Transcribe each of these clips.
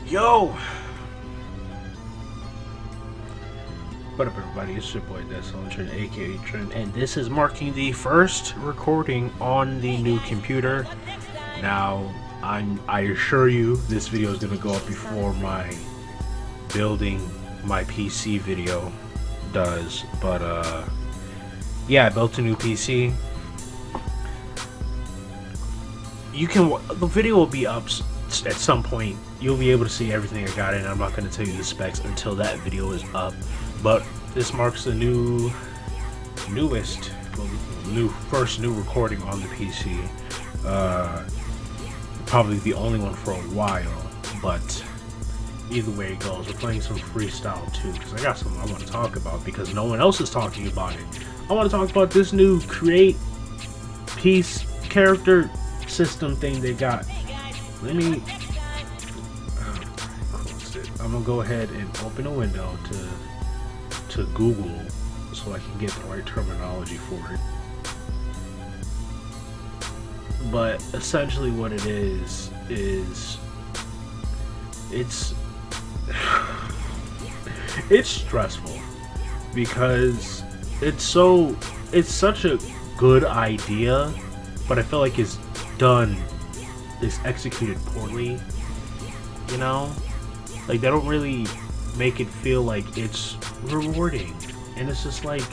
Yo! What up, everybody? It's your boy Trent, aka Trent, and this is marking the first recording on the new computer. Now, I assure you, this video is gonna go up before my building my PC video does. But yeah, I built a new PC. The video will be up at some point. You'll be able to see everything I got in. I'm not going to tell you the specs until that video is up. But this marks the first new recording on the PC. Probably the only one for a while. But either way it goes, we're playing some Freestyle too, because I got something I want to talk about because no one else is talking about it. I want to talk about this new create piece character system thing they got. Let me close it. I'm gonna go ahead and open a window to Google so I can get the right terminology for it. But essentially what it is it's it's stressful because it's such a good idea, but I feel like it's executed poorly, you know? Like, they don't really make it feel like it's rewarding, and it's just like,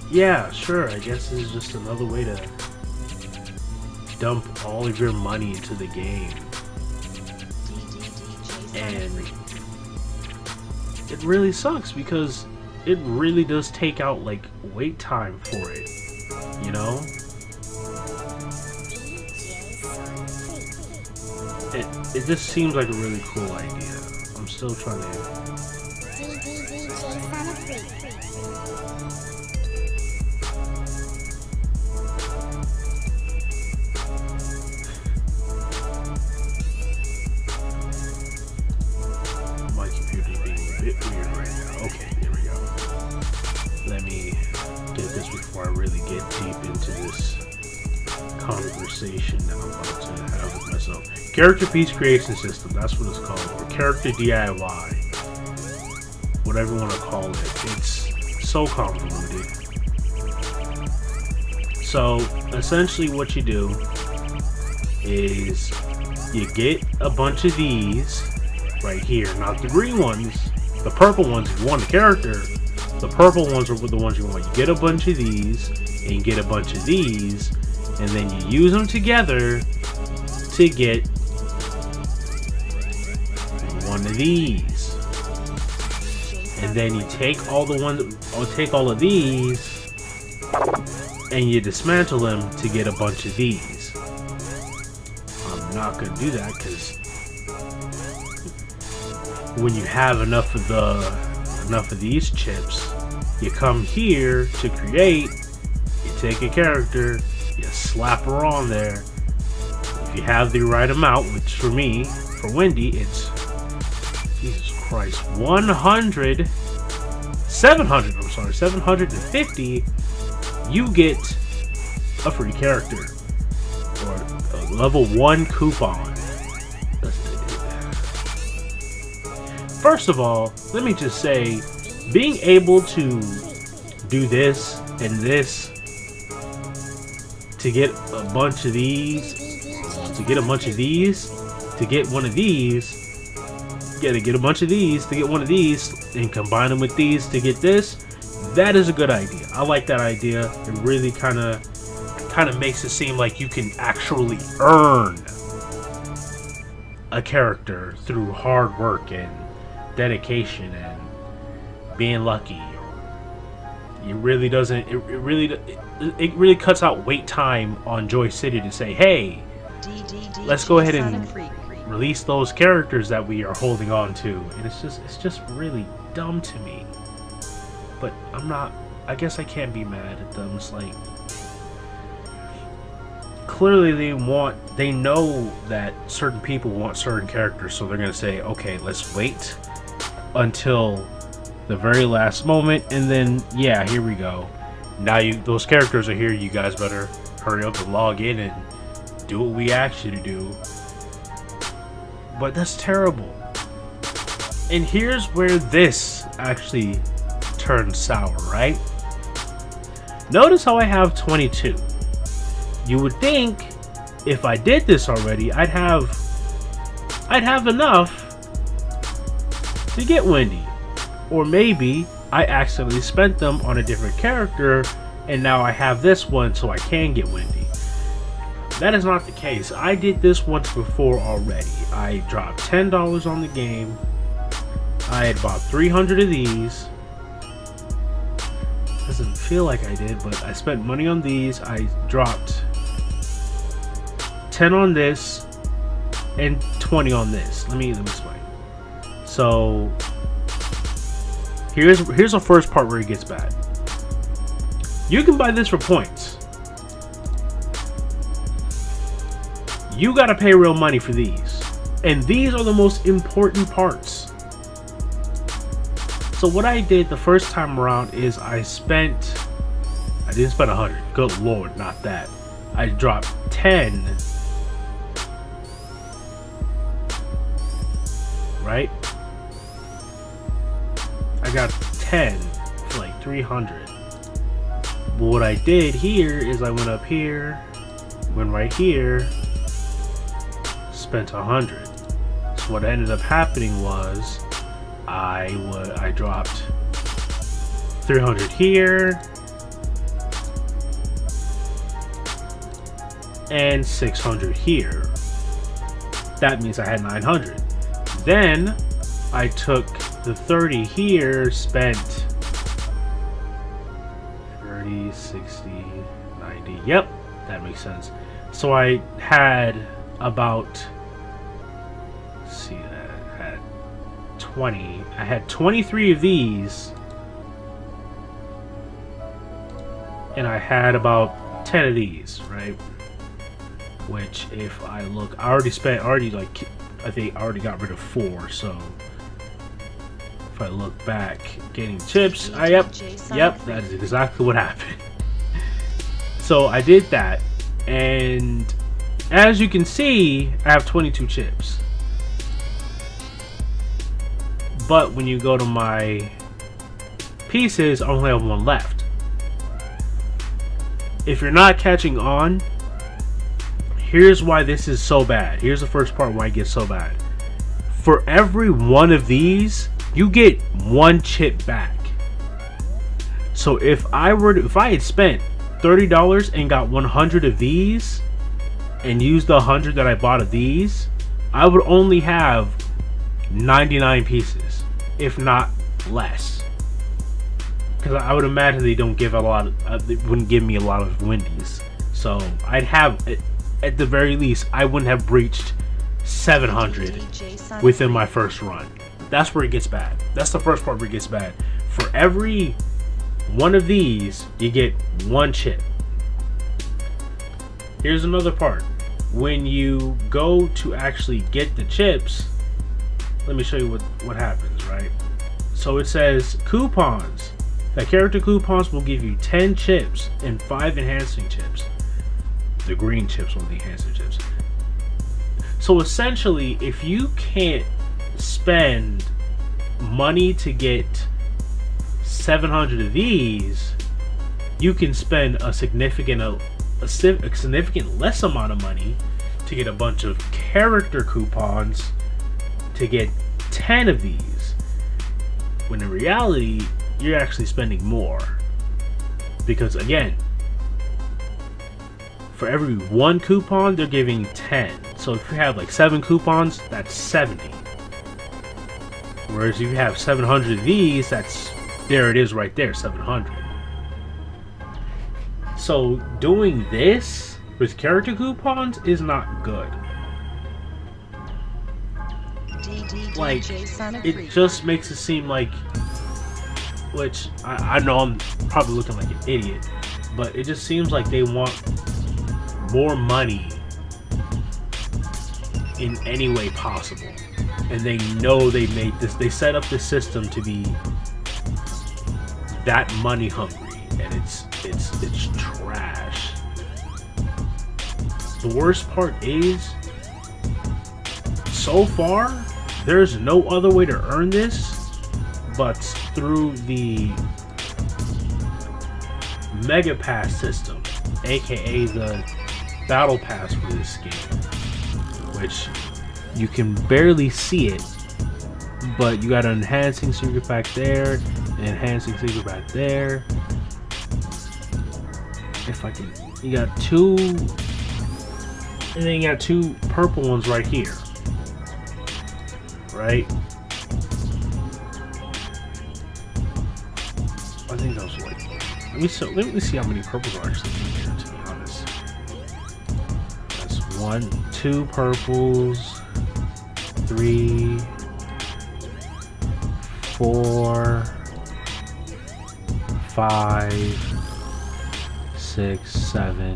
yeah, sure, I guess this is just another way to dump all of your money into the game, and it really sucks because it really does take out like wait time for it, you know? It just seems like a really cool idea. I'm still trying to... My computer's being a bit weird right now. Okay, there we go. Let me get this before I really get deep into this conversation that I'm about to have with myself. Character piece creation system, that's what it's called, or character DIY, whatever you want to call it. It's so convoluted. So essentially what you do is you get a bunch of these right here, not the green ones, the purple ones. If you want a character, the purple ones are the ones you want. You get a bunch of these and you get a bunch of these, and then you use them together to get one of these. And then you take all of these and you dismantle them to get a bunch of these. I'm not gonna do that because when you have enough of these chips, you come here to create, you take a character, you slap her on there. If you have the right amount, which for me, for Wendy, it's, Jesus Christ, 750, you get a free character, or a level 1 coupon. First of all, let me just say, being able to do this and this to get a bunch of these, to get one of these, you gotta get a bunch of these to get one of these, and combine them with these to get this. That is a good idea. I like that idea. It really kind of makes it seem like you can actually earn a character through hard work and dedication and being lucky. It really doesn't. It really cuts out wait time on Joy City to say, hey, let's go ahead and release those characters that we are holding on to. And it's just really dumb to me. But I guess I can't be mad at them. It's like, clearly they know that certain people want certain characters, so they're gonna say, okay, let's wait until the very last moment, and then yeah, here we go. Now those characters are here. You guys better hurry up and log in and do what we asked you to do. But that's terrible. And here's where this actually turns sour, right? Notice how I have 22. You would think if I did this already, I'd have enough to get Wendy. Or maybe I accidentally spent them on a different character and now I have this one so I can get Wendy. That is not the case. I did this once before already. I dropped $10 on the game. I had bought 300 of these. Doesn't feel like I did, but I spent money on these. I dropped 10 on this and 20 on this. Let me explain. So here's the first part where it gets bad. You can buy this for points. You gotta pay real money for these, and these are the most important parts. So what I did the first time around is I didn't spend 100. Good lord, not that. I dropped 10. Right? I got 10 for like 300. But what I did here is I went up here, went right here, spent 100. So what ended up happening was I dropped 300 here and 600 here. That means I had 900. Then I took the 30 here, spent 30, 60, 90. Yep, that makes sense. So I had about, let's see, I had 20. I had 23 of these, and I had about 10 of these, right? Which, if I look, I think I already got rid of 4. So if I look back, getting chips, yep, that is exactly what happened. So I did that, and as you can see, I have 22 chips. But when you go to my pieces, I only have 1 left. If you're not catching on, here's why this is so bad. Here's the first part why it gets so bad. For every one of these, you get 1 chip back. So if I had spent $30 and got 100 of these and used the 100 that I bought of these, I would only have 99 pieces, if not less. Because I would imagine they don't give a lot of, they wouldn't give me a lot of Wendy's. So I'd have, at the very least, I wouldn't have breached 700 within my first run. That's where it gets bad. That's the first part where it gets bad. For every one of these, you get 1 chip. Here's another part. When you go to actually get the chips, let me show you what happens, right? So it says coupons. The character coupons will give you 10 chips and 5 enhancing chips. The green chips are the enhancing chips. So essentially, if you can't spend money to get 700 of these, you can spend a significant less amount of money to get a bunch of character coupons to get 10 of these, when in reality you're actually spending more, because again, for every 1 coupon they're giving 10. So if you have like 7 coupons, that's 70. Whereas if you have 700 of these, there it is right there, 700. So doing this with character coupons is not good. Like, it just makes it seem like, which I know I'm probably looking like an idiot, but it just seems like they want more money in any way possible, and they know they made this, they set up the system to be that money hungry, and it's trash. The worst part is, so far, there's no other way to earn this but through the Mega Pass system, aka the Battle Pass for this game, which you can barely see it, but you got an enhancing secret pack there, an enhancing secret pack there. If I can, you got two, and then you got two purple ones right here, right? I think those were like, let me see how many purples are actually in here, to be honest. That's 1, 2 purples, 3, 4, 5, 6, 7.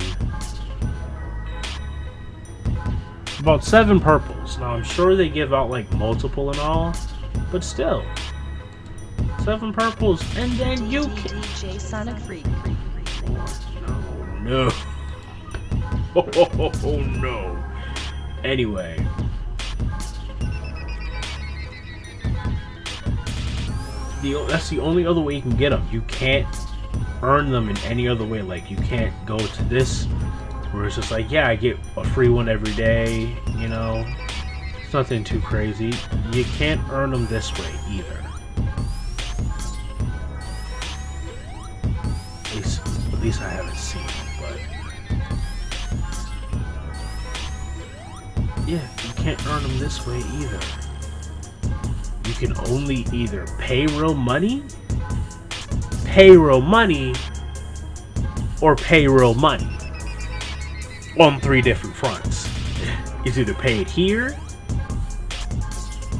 About 7 purples. Now I'm sure they give out like multiple and all, but still. 7 purples, and then you can. DJ Sonic Freak. Oh, no. Oh no. Anyway. That's the only other way you can get them. You can't earn them in any other way. Like, you can't go to this where it's just like, yeah, I get a free one every day, you know. It's nothing too crazy. You can't earn them this way either. At least I haven't seen it, but yeah, you can't earn them this way either. You can only either pay real money, or pay real money on 3 different fronts. It's either pay it here,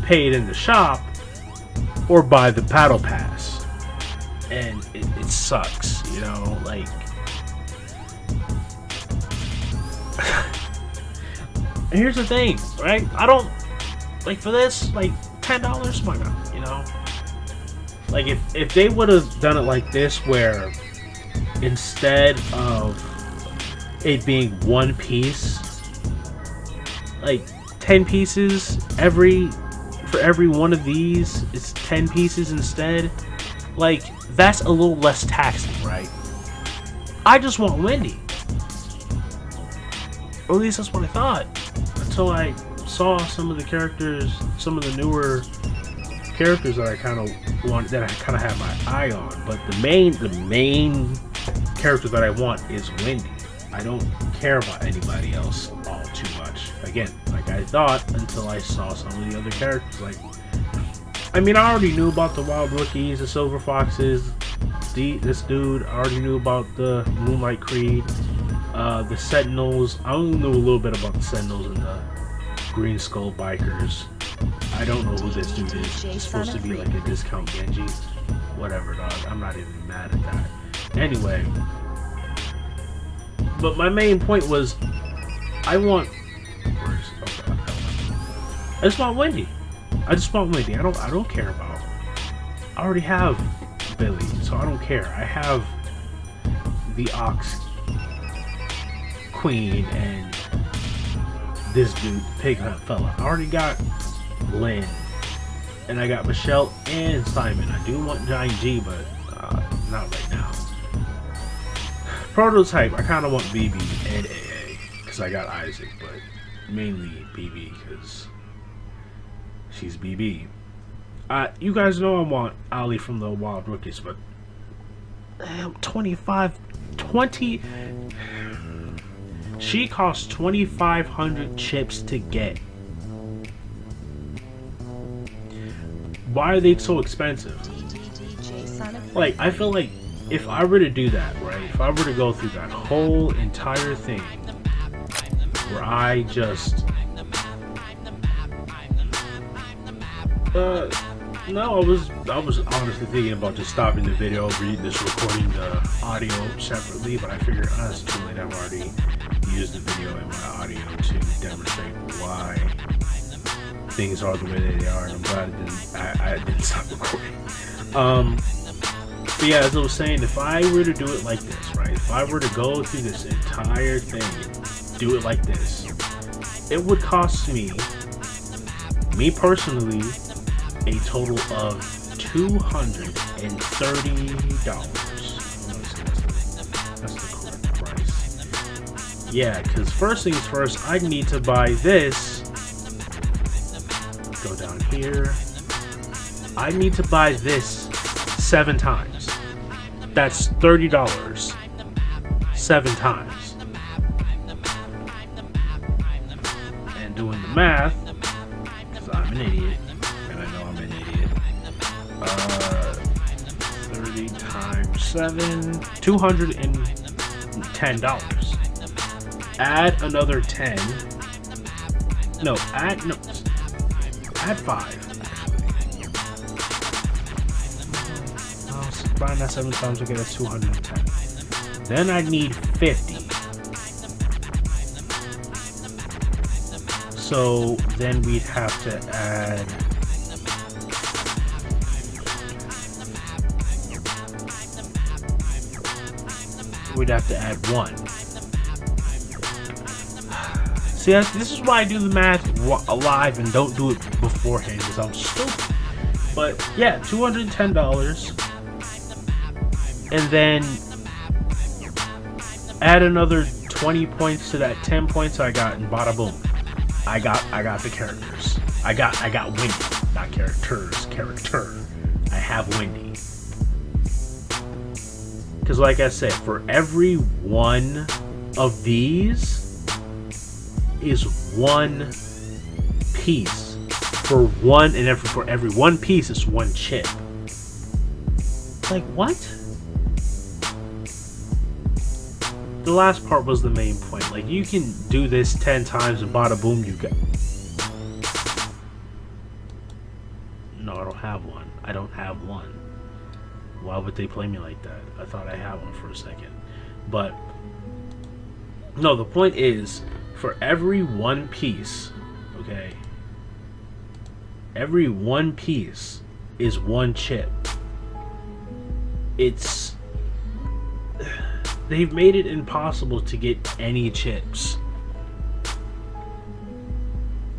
pay it in the shop, or buy the battle pass. And it sucks, you know, like here's the thing, right? I don't like, for this, like $10, why not, you know? Like, if they would have done it like this, where instead of it being 1 piece, like 10 pieces for every one of these, it's 10 pieces instead. Like, that's a little less taxing, right? I just want Wendy. Or at least that's what I thought. Until I saw some of the characters, some of the newer characters that I kind of had my eye on. But the main character that I want is Wendy. I don't care about anybody else all too much. Again, like I thought, until I saw some of the other characters. Like, I mean, I already knew about the Wild Rookies, the Silver Foxes, this dude. I already knew about the Moonlight Creed, the Sentinels. I only knew a little bit about the Sentinels and the Green Skull Bikers. I don't know who this dude is. It's supposed to be like a discount Genji. Whatever, dog. I'm not even mad at that. Anyway, but my main point was, I just want Wendy. I just want Wendy. I don't care about. I already have Billy, so I don't care. I have the Ox Queen and this dude, Pig Hunt fella. I already got Lynn, and I got Michelle and Simon. I do want Giant G, but not right now. Prototype, I kind of want BB and AA because I got Isaac, but mainly BB because she's BB. You guys know I want Ali from the Wild Rookies, but 20. She costs 2,500 chips to get. Why are they so expensive? Like, I feel like if I were to do that, right? If I were to go through that whole entire thing where I just no, I was honestly thinking about just stopping the video, just recording the audio separately, but I figured, it's too late. I've already used the video and my audio to demonstrate why things are the way they are, and I'm glad I didn't stop recording. But yeah, as I was saying, if I were to do it like this, right? If I were to go through this entire thing and do it like this, it would cost me Me personally, a total of $230. That's the correct price. Yeah, because first things first, I need to buy this. Go down here. I need to buy this 7 times. That's $30 7 times. And doing the math, because I'm an idiot, and I know I'm an idiot. 30 times 7, $210. Add another 10. No, add 5. Buying that 7 times, okay, that's 210. Then I need 50. So then we'd have to add. We'd have to add 1. See, this is why I do the math live and don't do it beforehand, because I'm stupid. But yeah, $210. And then add another 20 points to that 10 points I got, and bada boom. I got the characters. I got Wendy. Not characters, character. I have Wendy. Because like I said, for every one of these is 1 piece. For every 1 piece is 1 chip. Like what? The last part was the main point. Like, you can do this 10 times and bada boom, you got. No, I don't have one. I don't have one. Why would they play me like that? I thought I had one for a second. But no, the point is, for every 1 piece, okay, every 1 piece is 1 chip. They've made it impossible to get any chips.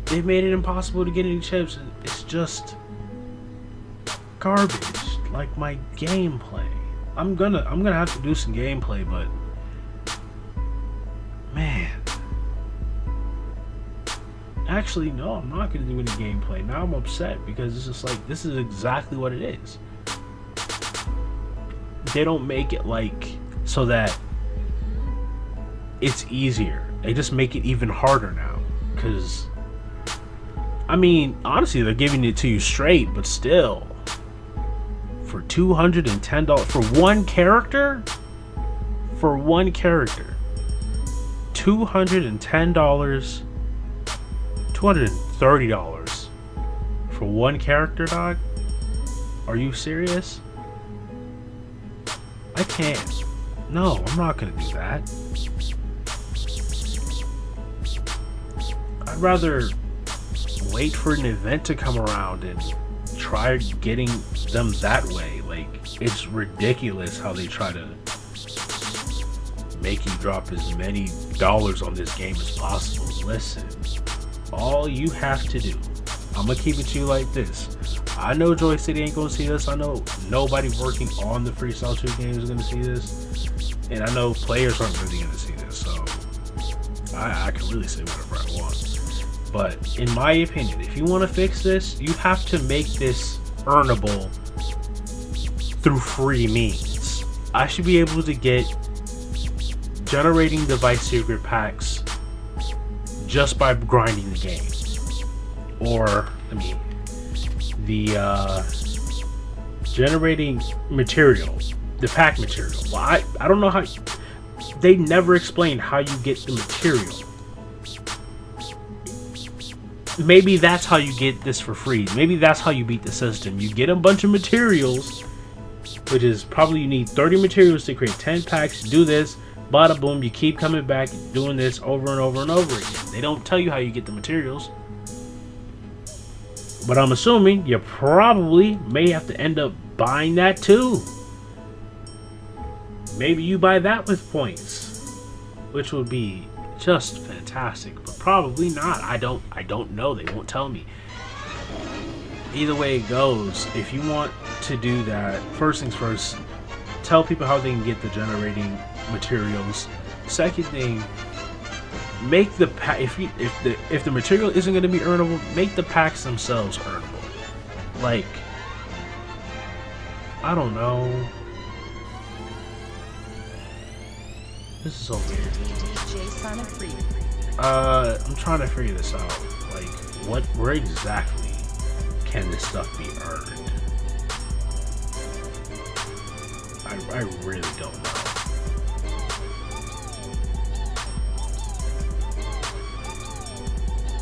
They've made it impossible to get any chips. It's just garbage. Like my gameplay. I'm gonna have to do some gameplay, but man. Actually, no, I'm not gonna do any gameplay. Now I'm upset because it's just like, this is exactly what it is. They don't make it like so that it's easier. They just make it even harder now. Because, I mean, honestly, they're giving it to you straight, but still, for $210 for 1 character, $210, $230 for 1 character, dog. Are you serious? I can't. No, I'm not gonna do that. I'd rather wait for an event to come around and try getting them that way. Like, it's ridiculous how they try to make you drop as many dollars on this game as possible. Listen, all you have to do, I'm gonna keep it to you like this. I know Joy City ain't gonna see this. I know nobody working on the Freestyle 2 game is gonna see this. And I know players aren't really gonna see this, so I can really say whatever I want. But in my opinion, if you want to fix this, you have to make this earnable through free means. I should be able to get generating device secret packs just by grinding the game. Or, I mean, the generating material, the pack material. Well, I don't know how. They never explain how you get the material. Maybe that's how you get this for free. Maybe that's how you beat the system. You get a bunch of materials, which is probably you need 30 materials to create 10 packs. Do this, bada boom. You keep coming back, doing this over and over and over again. They don't tell you how you get the materials. But I'm assuming you probably may have to end up buying that too. Maybe you buy that with points, which would be just fantastic, but probably not. I don't know. They won't tell me. either way it goes, if you want to do that, first things first, tell people how they can get the generating materials. Second thing, make the pack, if the material isn't going to be earnable, make the packs themselves earnable. Like, I don't know. This is so weird. I'm trying to figure this out. Like, where exactly can this stuff be earned? I really don't know.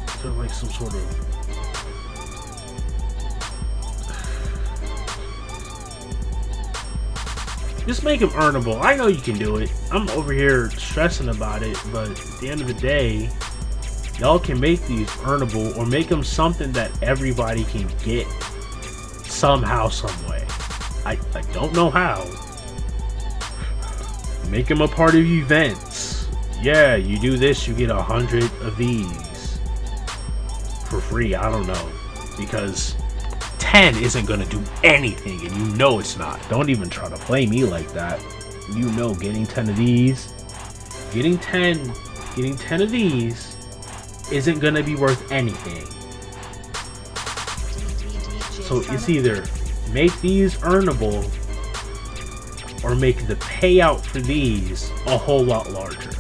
Is there like some sort of... Just make them earnable. I know you can do it. I'm over here stressing about it, but at the end of the day, y'all can make these earnable or make them something that everybody can get somehow, some way. I don't know how. Make them a part of events. Yeah, you do this, you get 100 of these for free. I don't know, because 10 isn't gonna do anything, and you know it's not. Don't even try to play me like that. You know, getting 10 of these, getting 10 of these isn't gonna be worth anything. So it's either make these earnable or make the payout for these a whole lot larger,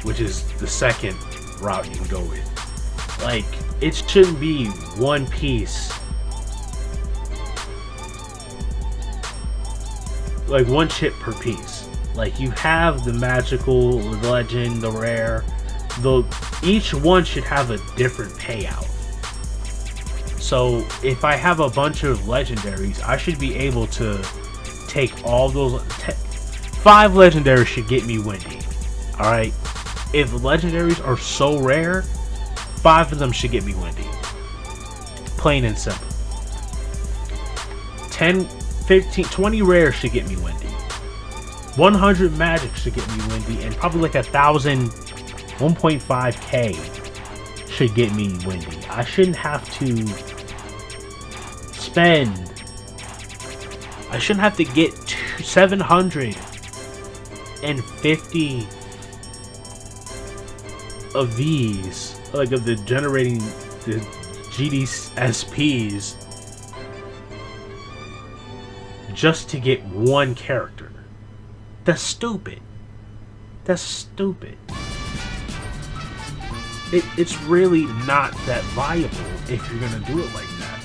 which is the second route you can go with. Like, it shouldn't be one piece, like one chip per piece. Like, you have the magical, the legend, the rare, each one should have a different payout. So if I have a bunch of legendaries, I should be able to take all those. 5 legendaries should get me Wendy. Alright? If legendaries are so rare, 5 of them should get me Wendy. Plain and simple. 10, 15, 20 rares should get me Wendy. 100 magic should get me Wendy, and probably like 1,000, 1.5k should get me Wendy. I shouldn't have to spend. I shouldn't have to get 750 of these, like of the generating the GDSPs, just to get one character. That's stupid. That's stupid. It's really not that viable if you're gonna do it like that.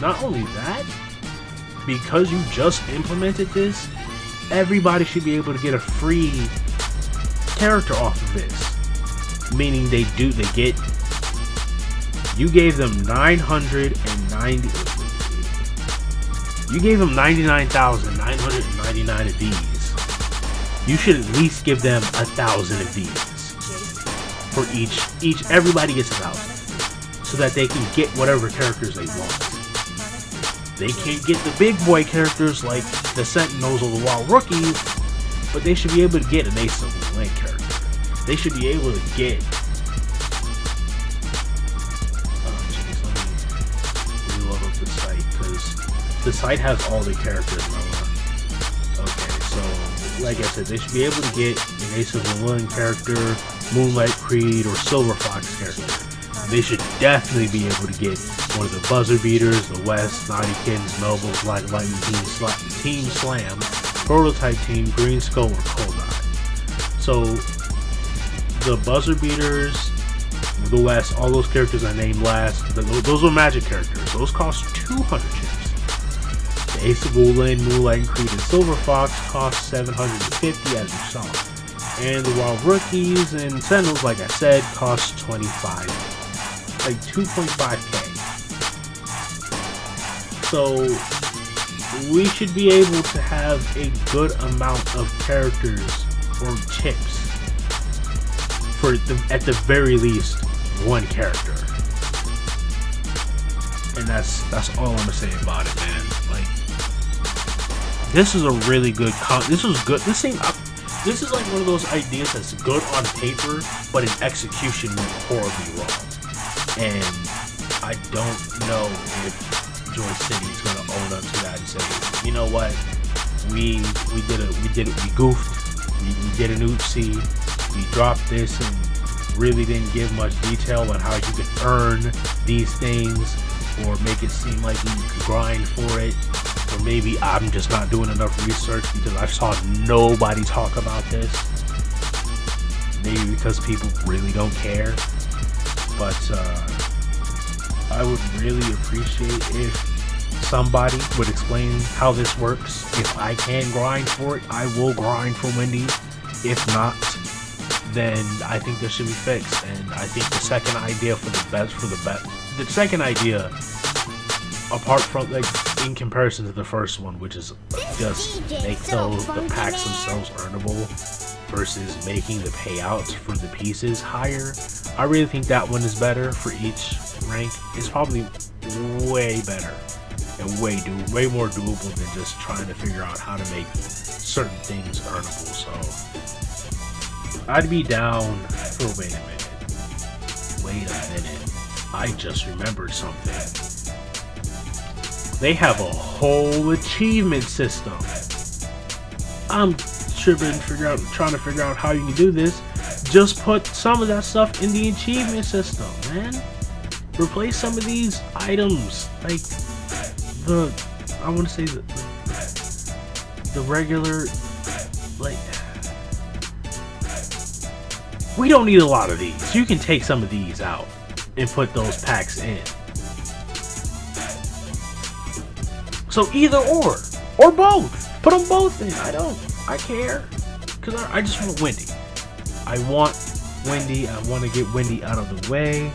Not only that, because you just implemented this, everybody should be able to get a free character off of this. Meaning they get, you gave them 990, you gave them 99,999 of these. You should at least give them 1,000 of these. For each, everybody gets 1,000. So that they can get whatever characters they want. They can't get the big boy characters like the Sentinels or the Wild Rookies, but they should be able to get an Ace of the Link character. They should be able to get... Oh jeez, let me reload up the site, because the site has all the characters. Okay, so like I said, they should be able to get an Ace of the Link character, Moonlight Creed, or Silver Fox character. They should definitely be able to get one of the Buzzer Beaters, the West, Naughtykins, Nobles, Black Lightning, Team Slam, Prototype Team, Green Skull, or Cold Eye. So, the Buzzer Beaters, the West, all those characters I named last, those are magic characters. Those cost 200 chips. The Ace of Woolen, Moonlight Creed, and Silver Fox cost 750, as you saw. And the Wild Rookies and Sentinels, like I said, cost 25. Like 2.5k. So we should be able to have a good amount of characters or chips for at the very least one character. And that's all I'm gonna say about it, man. Like, this is a really good this was good. This is like one of those ideas that's good on paper, but in execution went horribly wrong. And I don't know if Joy City is gonna own up to that and say, you know what, we goofed, we did an oopsie, we dropped this and really didn't give much detail on how you could earn these things, or make it seem like you could grind for it. Or maybe I'm just not doing enough research because I saw nobody talk about this. Maybe because people really don't care. But I would really appreciate if somebody would explain how this works. If I can grind for it, I will grind for Wendy's. If not, then I think this should be fixed. And I think the second idea the second idea, apart from, like, in comparison to the first one, which is just make the packs themselves earnable versus making the payouts for the pieces higher, I really think that one is better for each rank. It's probably way better and way more doable than just trying to figure out how to make certain things earnable. So I'd be down for wait a minute. I just remembered something. They have a whole achievement system. I'm trying to figure out how you can do this. Just put some of that stuff in the achievement system, man. Replace some of these items, like I want to say the regular, like, we don't need a lot of these. You can take some of these out and put those packs in. So either or both. Put them both in. I care. Because I just want Wendy. I want Wendy. I want to get Wendy out of the way.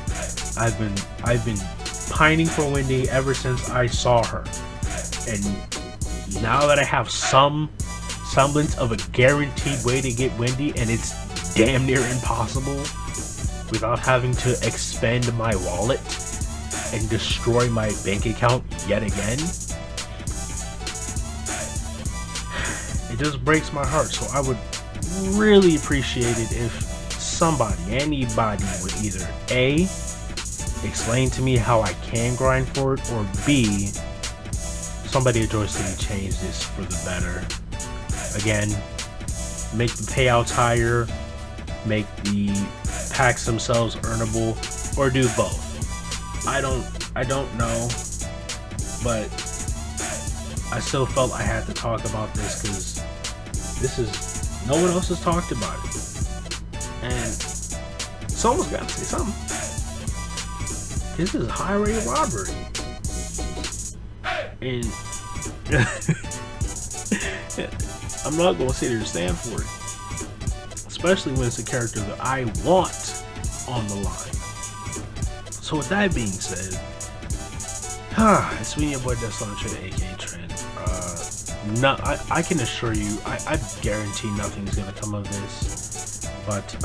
I've been pining for Wendy ever since I saw her. And now that I have some semblance of a guaranteed way to get Wendy, and it's damn near impossible without having to expend my wallet and destroy my bank account yet again, it just breaks my heart. So I would really appreciate it if anybody would either A, explain to me how I can grind for it, or B, somebody at Joy City change this for the better. Again, make the payouts higher, make the packs themselves earnable, or do both. I don't know, but I still felt I had to talk about this because no one else has talked about it, and someone's got to say something. This is highway robbery, and I'm not going to sit here and stand for it, especially when it's a character that I want on the line. So with that being said, it's me, your boy Destin Trent, aka Trent. I can assure you, I guarantee nothing's gonna come of this. But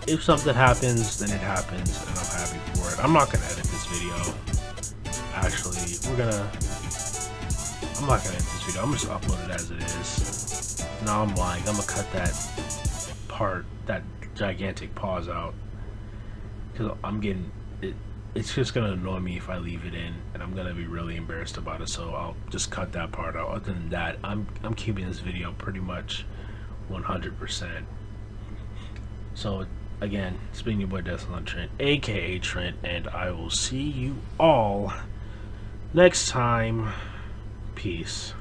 if something happens, then it happens, and I'm happy for it. I'm not gonna edit this video. Actually, I'm not gonna edit this video. I'm just gonna upload it as it is. No, I'm lying. I'm gonna cut that part, that gigantic pause out, because it's just gonna annoy me if I leave it in, and I'm gonna be really embarrassed about it. So I'll just cut that part out. Other than that, I'm keeping this video pretty much 100%. So again, it's been your boy Destin Trent, aka Trent, and I will see you all next time. Peace.